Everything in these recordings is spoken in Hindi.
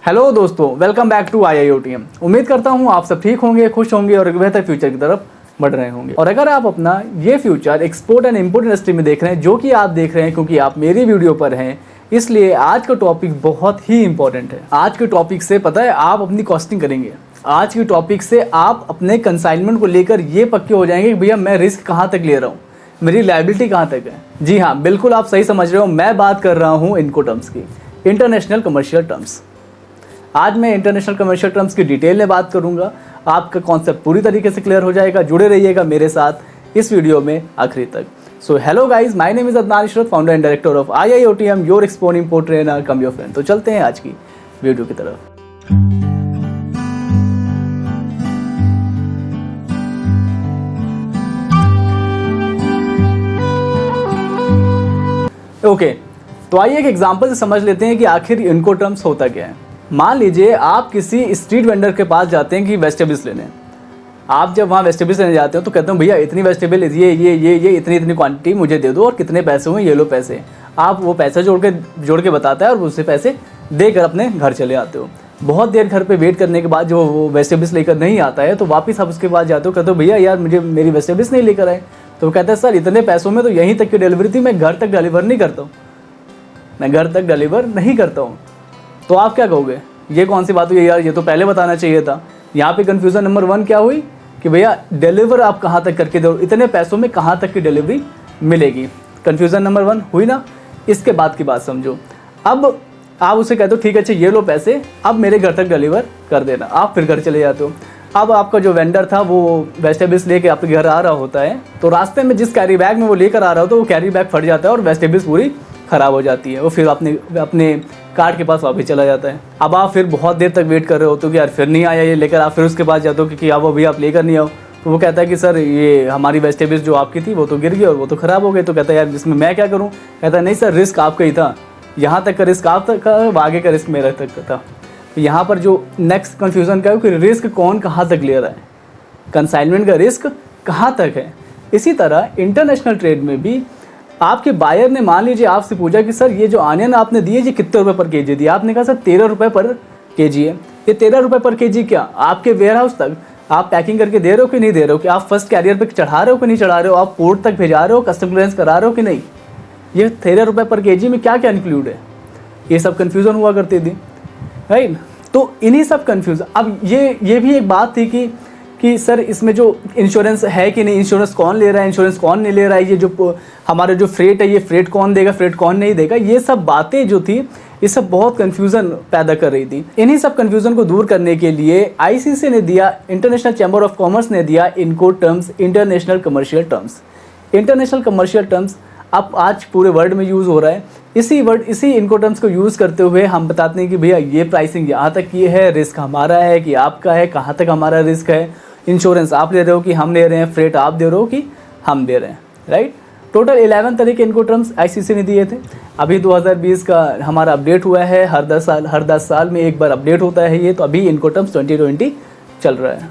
हेलो दोस्तों, वेलकम बैक टू IIoTM। उम्मीद करता हूँ आप सब ठीक होंगे, खुश होंगे और एक बेहतर फ्यूचर की तरफ बढ़ रहे होंगे। और अगर आप अपना ये future export and import industry में देख रहे हैं, जो कि आप देख रहे हैं क्योंकि आप मेरी वीडियो पर हैं, इसलिए आज का टॉपिक बहुत ही इंपॉर्टेंट है। आज के टॉपिक से पता है आप अपनी कॉस्टिंग करेंगे। आज के टॉपिक से आप अपने कंसाइनमेंट को लेकर ये पक्के हो जाएंगे कि भैया मैं रिस्क कहाँ तक ले रहा हूँ, मेरी लायबिलिटी कहाँ तक है। जी हाँ, बिल्कुल आप सही समझ रहे हो। मैं बात कर रहा हूँ इनको टर्म्स की, इंटरनेशनल कमर्शियल टर्म्स। आज मैं इंटरनेशनल कमर्शियल टर्म्स की डिटेल में बात करूंगा। आपका कॉन्सेप्ट पूरी तरीके से क्लियर हो जाएगा। जुड़े रहिएगा मेरे साथ इस वीडियो में आखिरी तक। So hello guys, my name is Adnan Ishrat, founder and director of IIoTM, your export import trainer come your friend. तो चलते हैं आज की वीडियो की तरफ। ओके, तो आइए एक एग्जांपल से समझ लेते हैं कि आखिर इनको टर्म्स होता क्या है। मान लीजिए आप किसी स्ट्रीट वेंडर के पास जाते हैं कि वेजिटेबल्स लेने। आप जब वहाँ वेजिटेबल्स लेने जाते हो तो कहते हो भैया इतनी वेजिटेबल ये इतनी क्वांटिटी मुझे दे दो और कितने पैसे हुए ये लो पैसे। आप वो पैसे जोड़ के बताता है और उससे पैसे देकर अपने घर चले आते हो। बहुत देर घर पे वेट करने के बाद जो वो वेजिटेबल्स लेकर नहीं आता है तो वापस आप उसके पास जाते हो, कहते हो भैया यार मुझे मेरी वेजिटेबल्स नहीं लेकर आए। तो वो कहता है सर इतने पैसों में तो यहीं तक की डिलीवरी थी, मैं घर तक डिलीवर नहीं करता हूँ, मैं घर तक डिलीवर नहीं करता हूँ। तो आप क्या कहोगे, ये कौन सी बात हुई यार, ये तो पहले बताना चाहिए था। यहाँ पे कंफ्यूजन नंबर 1 क्या हुई कि भैया डिलीवर आप कहाँ तक करके दो, इतने पैसों में कहाँ तक की डिलीवरी मिलेगी। कंफ्यूजन नंबर 1 हुई ना। इसके बाद की बात समझो। अब आप उसे कहते हो ठीक है अच्छा ये लो पैसे, अब मेरे घर तक डिलीवर कर देना। आप फिर घर चले जाते हो। अब आपका जो वेंडर था वो वेजिटेबल्स लेके आपके घर आ रहा होता है, तो रास्ते में जिस कैरी बैग में वो लेकर आ रहा होता है वो कैरी बैग फट जाता है और वेजिटेबल्स पूरी ख़राब हो जाती है। वो फिर अपने कार्ट के पास वापस चला जाता है। अब आप फिर बहुत देर तक वेट कर रहे हो तो कि यार फिर नहीं आया ये लेकर। आप फिर उसके पास जाते हो कि वो भैया आप लेकर नहीं आओ। तो वो कहता है कि सर ये हमारी वेजिटेबल्स जो आपकी थी वो तो गिर गई और वो तो ख़राब हो गई। तो कहता है यार इसमें मैं क्या करूँ। कहता है नहीं सर रिस्क आपका ही था, यहाँ तक का रिस्क आप तक का, आगे का रिस्क मेरा तक का था। यहाँ पर जो नेक्स्ट कन्फ्यूज़न क्या है कि रिस्क कौन कहाँ तक ले रहा है, कंसाइनमेंट का रिस्क कहाँ तक है। इसी तरह इंटरनेशनल ट्रेड में भी आपके बायर ने मान लीजिए आपसे पूछा कि सर ये जो आनियन आपने दिए ये कितने रुपए पर केजी दिया। आपने कहा सर 13 रुपये पर केजी है। ये 13 रुपये पर केजी क्या आपके वेयर हाउस तक आप पैकिंग करके दे रहे हो कि नहीं दे रहे हो, कि आप फर्स्ट कैरियर पे चढ़ा रहे हो कि नहीं चढ़ा रहे हो, आप पोर्ट तक भेजा रहे हो, कस्टम क्लियरेंस करा रहे हो कि नहीं। ये 13 रुपये पर केजी में क्या क्या इंक्लूड है, ये सब कन्फ्यूज़न हुआ करती थी, राइट। तो इन्हीं सब कन्फ्यूज़न। अब ये भी एक बात थी कि सर इसमें जो इंश्योरेंस है कि नहीं, इंश्योरेंस कौन ले रहा है, इंश्योरेंस कौन नहीं ले रहा है, ये जो हमारा जो फ्रेट है ये फ्रेट कौन देगा, फ्रेट कौन नहीं देगा। ये सब बातें जो थी ये सब बहुत कन्फ्यूज़न पैदा कर रही थी। इन्हीं सब कन्फ्यूज़न को दूर करने के लिए ICC ने दिया, इंटरनेशनल चैम्बर ऑफ कॉमर्स ने दिया इनको terms, international commercial terms. International commercial terms अब आज पूरे वर्ल्ड में यूज़ हो रहा है। इसी इनको टर्म्स को यूज़ करते हुए हम बताते हैं कि भैया ये प्राइसिंग यहाँ तक ये है, रिस्क हमारा है कि आपका है, कहाँ तक हमारा रिस्क है, इंश्योरेंस आप ले रहे हो कि हम ले रहे हैं, फ्रेट आप दे रहे हो कि हम दे रहे हैं, राइट। टोटल 11 तरह के इनको टर्म्स ICC ने दिए थे। अभी 2020 का हमारा अपडेट हुआ है। हर 10 साल में एक बार अपडेट होता है ये। तो अभी इनको टर्म्स 2020 चल रहा है।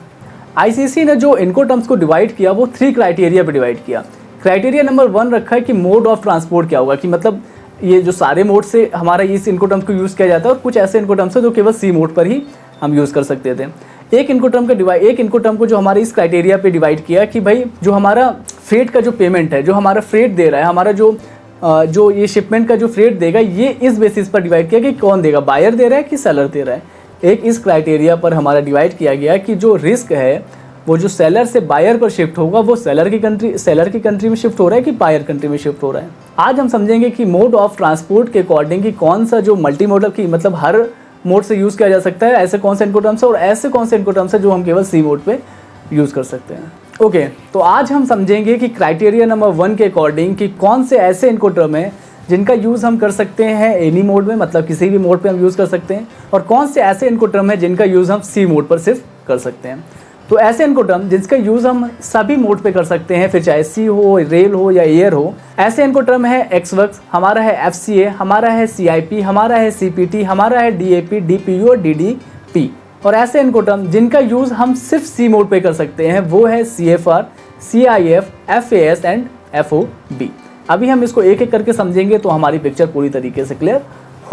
ICC ने जो इनको टर्म्स को डिवाइड किया वो 3 क्राइटेरिया पर डिवाइड किया। क्राइटेरिया नंबर 1 रखा है कि मोड ऑफ ट्रांसपोर्ट क्या होगा, कि मतलब ये जो सारे मोड से हमारा इस इनको टर्म्स को यूज़ किया जाता है और कुछ ऐसे इनको टर्म्स है जो केवल सी मोड पर ही हम यूज़ कर सकते थे। एक इनको टर्म को जो हमारे इस क्राइटेरिया पे डिवाइड किया कि भाई जो हमारा फ्रेट का जो पेमेंट है, जो हमारा फ्रेट दे रहा है, हमारा जो ये शिपमेंट का जो फ्रेट देगा, ये इस बेसिस पर डिवाइड किया कि कौन देगा, बायर दे रहा है कि सेलर दे रहा है। एक इस क्राइटेरिया पर हमारा डिवाइड किया गया कि जो रिस्क है वो जो सेलर से बायर पर शिफ्ट होगा वो सेलर की कंट्री में शिफ्ट हो रहा है कि बायर कंट्री में शिफ्ट हो रहा है। आज हम समझेंगे कि मोड ऑफ ट्रांसपोर्ट के अकॉर्डिंग कि कौन सा जो मल्टी मॉडल की मतलब हर मोड से यूज़ किया जा सकता है, ऐसे कौन से इनको टर्म्स है और ऐसे कौन से इनको टर्म्स है जो हम केवल सी मोड पे यूज़ कर सकते हैं। ओके, तो आज हम समझेंगे कि क्राइटेरिया नंबर 1 के अकॉर्डिंग कि कौन से ऐसे इनको टर्म है जिनका यूज़ हम कर सकते हैं एनी मोड में, मतलब किसी भी मोड पे हम यूज़ कर सकते हैं, और कौन से ऐसे इनको टर्म है जिनका यूज़ हम सी मोड पर सिर्फ कर सकते हैं। तो ऐसे इनको टर्म जिसका यूज़ हम सभी मोड पे कर सकते हैं, फिर चाहे सी हो, रेल हो या एयर हो, ऐसे इनको टर्म है एक्सवर्क्स, हमारा है FCA, हमारा है CIP, हमारा है CPT, हमारा है DAP, DPU और DDP। और ऐसे इनको टर्म जिनका यूज़ हम सिर्फ सी मोड पे कर सकते हैं वो है CFR, CIF, FAS and FOB। अभी हम इसको एक एक करके समझेंगे तो हमारी पिक्चर पूरी तरीके से क्लियर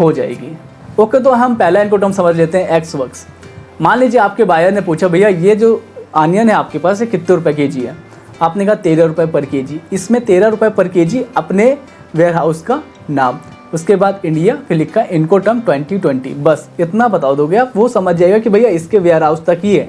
हो जाएगी। ओके, तो हम पहला इनको टर्म समझ लेते हैं, एक्स वर्क्स। मान लीजिए आपके बायर ने पूछा भैया ये जो आनियन है आपके पास ये कितने रुपए केजी है, आपने कहा 13 रुपये पर केजी। इसमें 13 रुपये पर केजी अपने वेयर हाउस का नाम, उसके बाद इंडिया, फिर लिखा इनको टर्म 2020, बस इतना बता दोगे आप, वो समझ जाएगा कि भैया इसके वेयर हाउस तक ही है।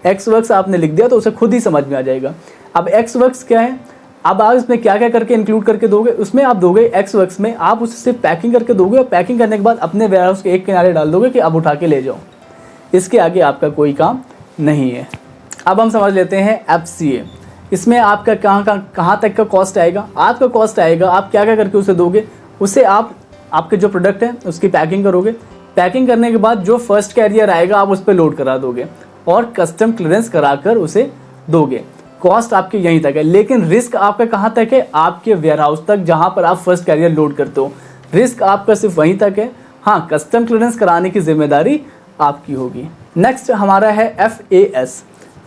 एक्स वर्क्स आपने लिख दिया तो उसे खुद ही समझ में आ जाएगा। अब एक्स वर्क्स क्या है, अब आप इसमें क्या क्या करके इंक्लूड करके दोगे, उसमें आप दोगे एक्स वर्क्स में आप उसे सिर्फ पैकिंग करके दोगे और पैकिंग करने के बाद अपने वेयर हाउस के एक किनारे डाल दोगे कि अब उठा के ले जाओ। इसके आगे आपका कोई काम नहीं है। अब हम समझ लेते हैं FCA। इसमें आपका कहाँ तक का कॉस्ट आएगा, आपका कॉस्ट आएगा, आप क्या क्या करके उसे दोगे, उसे आप आपके जो प्रोडक्ट है उसकी पैकिंग करोगे, पैकिंग करने के बाद जो फर्स्ट कैरियर आएगा आप उस पर लोड करा दोगे और कस्टम क्लियरेंस कराकर उसे दोगे। कॉस्ट आपकी यहीं तक है, लेकिन रिस्क आपका कहाँ तक है, आपके वेयर हाउस तक जहाँ पर आप फर्स्ट कैरियर लोड करते हो, रिस्क आपका सिर्फ वहीं तक है। हाँ, कस्टम क्लियरेंस कराने की जिम्मेदारी आपकी होगी। नेक्स्ट हमारा है FAS,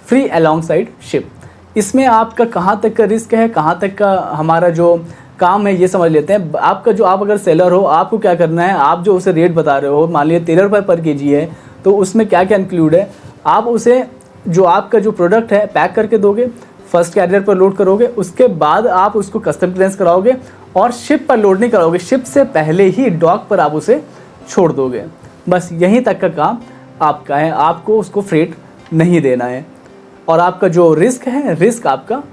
फ्री अलॉन्गसाइड शिप। इसमें आपका कहाँ तक का रिस्क है, कहाँ तक का हमारा जो काम है ये समझ लेते हैं। आपका जो, आप अगर सेलर हो, आपको क्या करना है, आप जो उसे रेट बता रहे हो, मान लीजिए 13 रुपये पर केजी है, तो उसमें क्या क्या इंक्लूड है, आप उसे जो आपका जो प्रोडक्ट है पैक करके दोगे, फर्स्ट कैरियर पर लोड करोगे, उसके बाद आप उसको कस्टम क्लियरेंस कराओगे और शिप पर लोड नहीं कराओगे, शिप से पहले ही डॉक पर आप उसे छोड़ दोगे। बस यहीं तक का काम आपका है, आपको उसको फ्रेट नहीं देना है और आपका जो रिस्क है, रिस्क आपका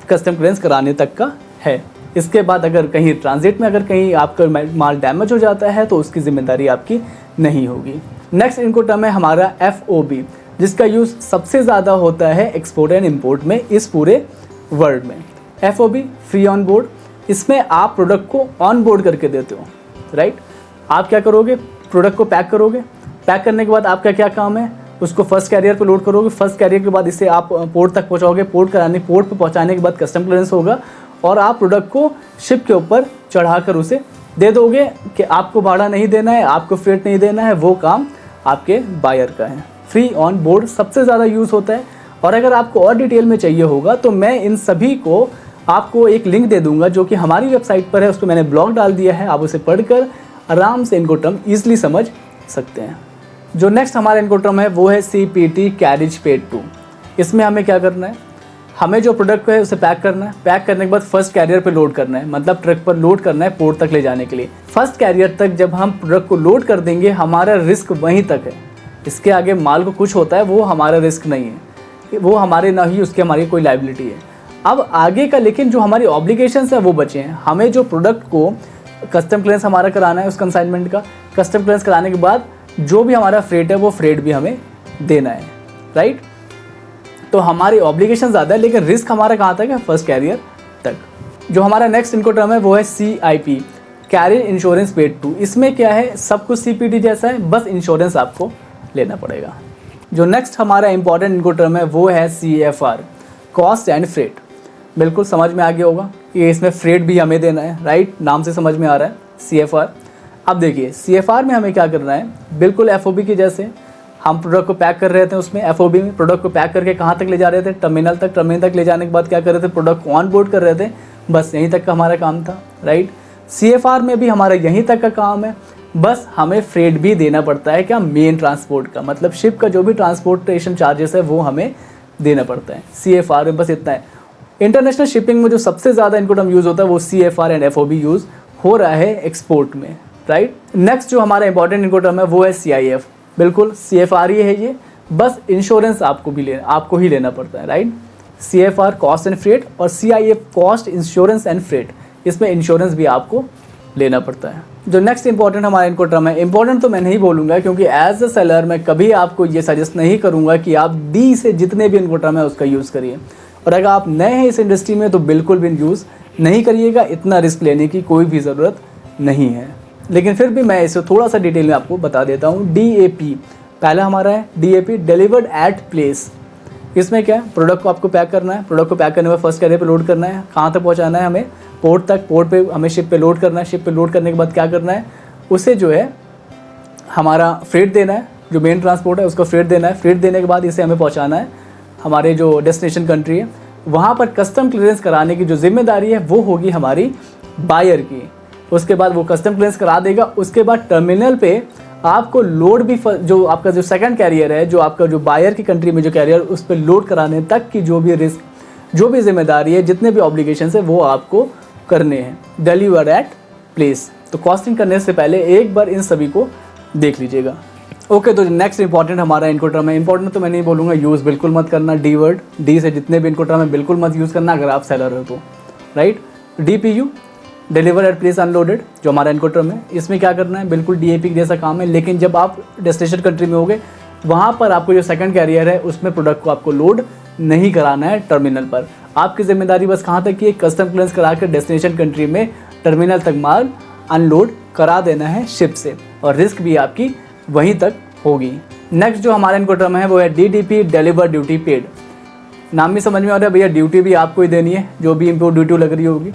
कस्टम क्लियरेंस कराने तक का है। इसके बाद अगर कहीं ट्रांजिट में अगर कहीं आपका माल डैमेज हो जाता है तो उसकी जिम्मेदारी आपकी नहीं होगी। नेक्स्ट इनको टर्म है हमारा FOB, जिसका यूज़ सबसे ज़्यादा होता है एक्सपोर्ट एंड इम्पोर्ट में इस पूरे वर्ल्ड में। FOB फ्री ऑन बोर्ड, इसमें आप प्रोडक्ट को ऑन बोर्ड करके देते हो, राइट। आप क्या करोगे, प्रोडक्ट को पैक करोगे, पैक करने के बाद आपका क्या काम है, उसको फर्स्ट कैरियर पर लोड करोगे, फर्स्ट कैरियर के बाद इसे आप पोर्ट तक पहुंचाओगे, पोर्ट पर पहुंचाने के बाद कस्टम क्लियरेंस होगा और आप प्रोडक्ट को शिप के ऊपर चढ़ाकर उसे दे दोगे कि आपको भाड़ा नहीं देना है, आपको फ्रेट नहीं देना है, वो काम आपके बायर का है। फ्री ऑन बोर्ड सबसे ज़्यादा यूज़ होता है और अगर आपको और डिटेल में चाहिए होगा तो मैं इन सभी को आपको एक लिंक दे दूंगा जो कि हमारी वेबसाइट पर है, उसको मैंने ब्लॉग डाल दिया है, आप उसे पढ़कर आराम से इनको टर्म ईजिली समझ सकते हैं। जो नेक्स्ट हमारा इनको टर्म है वो है CPT कैरिज पेड टू। इसमें हमें क्या करना है, हमें जो प्रोडक्ट है उसे पैक करना है, पैक करने के बाद फर्स्ट कैरियर पे लोड करना है, मतलब ट्रक पर लोड करना है पोर्ट तक ले जाने के लिए। फर्स्ट कैरियर तक जब हम प्रोडक्ट को लोड कर देंगे हमारा रिस्क वहीं तक है, इसके आगे माल को कुछ होता है वो हमारा रिस्क नहीं है, वो हमारे ना ही उसकी हमारी कोई लायबिलिटी है। अब आगे का लेकिन जो हमारी ऑब्लिगेशंस है वो बचे हैं, हमें जो प्रोडक्ट को कस्टम क्लियरेंस हमारा कराना है उस कंसाइनमेंट का, कस्टम क्लियरेंस कराने के बाद जो भी हमारा फ्रेट है वो फ्रेट भी हमें देना है, राइट। तो हमारी ऑब्लिगेशन ज़्यादा है लेकिन रिस्क हमारा कहाँ तक है, फर्स्ट कैरियर तक। जो हमारा नेक्स्ट इनको टर्म है वो है CIP carrier insurance paid to. इसमें क्या है, सब कुछ CPT जैसा है, बस इंश्योरेंस आपको लेना पड़ेगा। जो नेक्स्ट हमारा इंपॉर्टेंट इनको टर्म है वो है CFR कॉस्ट एंड फ्रेट। बिल्कुल समझ में आ गया होगा कि इसमें फ्रेट भी हमें देना है, राइट, नाम से समझ में आ रहा है CFR। अब देखिए CFR में हमें क्या करना है, बिल्कुल FOB की जैसे हम प्रोडक्ट को पैक कर रहे थे, उसमें FOB में प्रोडक्ट को पैक करके कहाँ तक ले जा रहे थे, टर्मिनल तक। टर्मिनल तक ले जाने के बाद क्या कर रहे थे, प्रोडक्ट को ऑन बोर्ड कर रहे थे, बस यहीं तक का हमारा काम था, राइट। CFR में भी हमारा यहीं तक का काम है, बस हमें फ्रेट भी देना पड़ता है, क्या, मेन ट्रांसपोर्ट का, मतलब शिप का जो भी ट्रांसपोर्टेशन चार्जेस है वो हमें देना पड़ता है। CFR में बस इतना है। इंटरनेशनल शिपिंग में जो सबसे ज़्यादा इनको टर्म यूज़ होता है वो CFR एंड FOB यूज़ हो रहा है एक्सपोर्ट में, राइट। नेक्स्ट जो हमारा इंपॉर्टेंट इनको टर्म है वो है CIF। बिल्कुल CFR ही है ये, बस इंश्योरेंस आपको ही लेना पड़ता है, right. CFR cost and freight और CIF cost insurance and freight, इसमें इंश्योरेंस भी आपको लेना पड़ता है। जो नेक्स्ट इंपॉर्टेंट हमारा इनको टर्म है, इंपॉर्टेंट तो मैं नहीं बोलूँगा क्योंकि एज अ सेलर मैं कभी आपको ये सजेस्ट नहीं करूँगा कि आप D से जितने भी इनको टर्म है उसका यूज़ करिए, और अगर आप नए हैं इस इंडस्ट्री में तो बिल्कुल भी यूज़ नहीं करिएगा, इतना रिस्क लेने की कोई भी ज़रूरत नहीं है। लेकिन फिर भी मैं इसे थोड़ा सा डिटेल में आपको बता देता हूँ। DAP पहला हमारा है DAP डिलीवर्ड एट प्लेस। इसमें क्या है, प्रोडक्ट को आपको पैक करना है, प्रोडक्ट को पैक करने में फर्स्ट कैरियर पे लोड करना है, कहाँ तक पहुँचाना है हमें, पोर्ट तक, पोर्ट पे हमें शिप पे लोड करना है, शिप पे लोड करने के बाद क्या करना है, उसे जो है हमारा फ्रेट देना है, जो मेन ट्रांसपोर्ट है उसको फ्रेट देना है, फ्रेट देने के बाद इसे हमें पहुँचाना है हमारे जो डेस्टिनेशन कंट्री है, वहाँ पर कस्टम क्लियरेंस कराने की जो जिम्मेदारी है वो होगी हमारी बायर की। उसके बाद वो कस्टम क्लियरेंस करा देगा, उसके बाद टर्मिनल पे आपको लोड भी जो आपका जो सेकंड कैरियर है, जो आपका जो बायर की कंट्री में जो कैरियर उस पर लोड कराने तक की जो भी रिस्क, जो भी जिम्मेदारी है, जितने भी ऑब्लिगेशन है वो आपको करने हैं। Deliver at place. तो कॉस्टिंग करने से पहले एक बार इन सभी को देख लीजिएगा। ओके, तो नेक्स्ट इंपॉर्टेंट हमारा इनकोटर्म है। इंपॉर्टेंट तो मैं नहीं बोलूँगा, यूज़ बिल्कुल मत करना। डी वर्ड, डी से जितने भी इनकोटर्म है बिल्कुल मत यूज़ करना अगर आप सेलर हो तो, right. DPU, deliver at place unloaded, जो हमारा इनकोटर्म है, इसमें क्या करना है, बिल्कुल DAP जैसा काम है। लेकिन जब आप डेस्टिनेशन कंट्री में होगे वहाँ पर आपको जो सेकंड कैरियर है उसमें प्रोडक्ट को आपको लोड नहीं कराना है टर्मिनल पर। आपकी जिम्मेदारी बस कहाँ तक की है, कस्टम क्लियरेंस करा कर डेस्टिनेशन कंट्री में टर्मिनल तक माल अनलोड करा देना है शिप से, और रिस्क भी आपकी वहीं तक होगी। नेक्स्ट जो हमारा इनकोटर्म है वो है DDP, डिलीवर ड्यूटी पेड। नाम भी समझ में आ रहा है भैया, ड्यूटी भी आपको ही देनी है, जो भी इम्पोर्ट ड्यूटी लग रही होगी,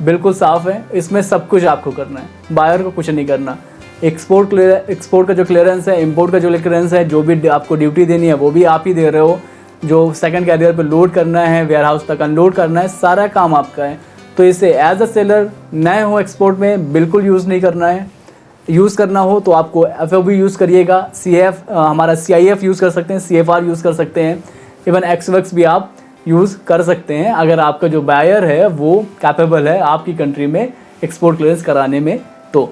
बिल्कुल साफ है। इसमें सब कुछ आपको करना है, बायर को कुछ नहीं करना। एक्सपोर्ट का जो क्लियरेंस है, इंपोर्ट का जो क्लियरेंस है, जो भी आपको ड्यूटी देनी है वो भी आप ही दे रहे हो। जो सेकंड कैरियर पे लोड करना है, वेयर हाउस तक अनलोड करना है, सारा काम आपका है। तो इसे एज अ सेलर नए हो एक्सपोर्ट में बिल्कुल यूज़ नहीं करना है। यूज़ करना हो तो आपको FOB यूज़ करिएगा, हमारा CIF यूज़ कर सकते हैं, CFR यूज़ कर सकते हैं, इवन एक्सवर्क्स भी आप यूज़ कर सकते हैं अगर आपका जो बायर है वो कैपेबल है आपकी कंट्री में एक्सपोर्ट क्लियरेंस कराने में तो।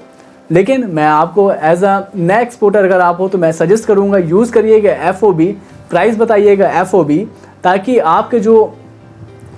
लेकिन मैं आपको एज अ नया एक्सपोर्टर अगर आप हो तो मैं सजेस्ट करूँगा यूज़ करिएगा FOB, प्राइस बताइएगा FOB, ताकि आपके जो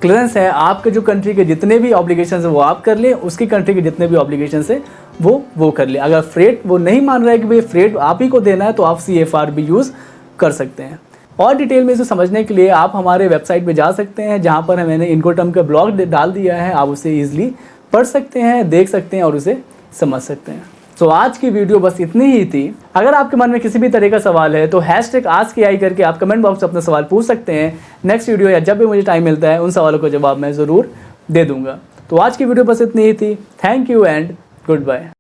क्लियरेंस है, आपके जो कंट्री के जितने भी ऑब्लिगेशन है वो आप कर लें, उसकी कंट्री के जितने भी ऑब्लिगेशन है वो कर ले। अगर फ्रेट वो नहीं मान रहा है कि भाई फ्रेट आप ही को देना है तो आप CFR भी यूज़ कर सकते हैं। और डिटेल में इसे समझने के लिए आप हमारे वेबसाइट पे जा सकते हैं, जहाँ पर मैंने इनकोटर्म का ब्लॉग डाल दिया है। आप उसे ईजिली पढ़ सकते हैं, देख सकते हैं और उसे समझ सकते हैं। तो आज की वीडियो बस इतनी ही थी। अगर आपके मन में किसी भी तरह का सवाल है तो #AskAI करके आप कमेंट बॉक्स में अपना सवाल पूछ सकते हैं। नेक्स्ट वीडियो या जब भी मुझे टाइम मिलता है उन सवालों का जवाब मैं ज़रूर दे दूँगा। तो आज की वीडियो बस इतनी ही थी। Thank you and good bye.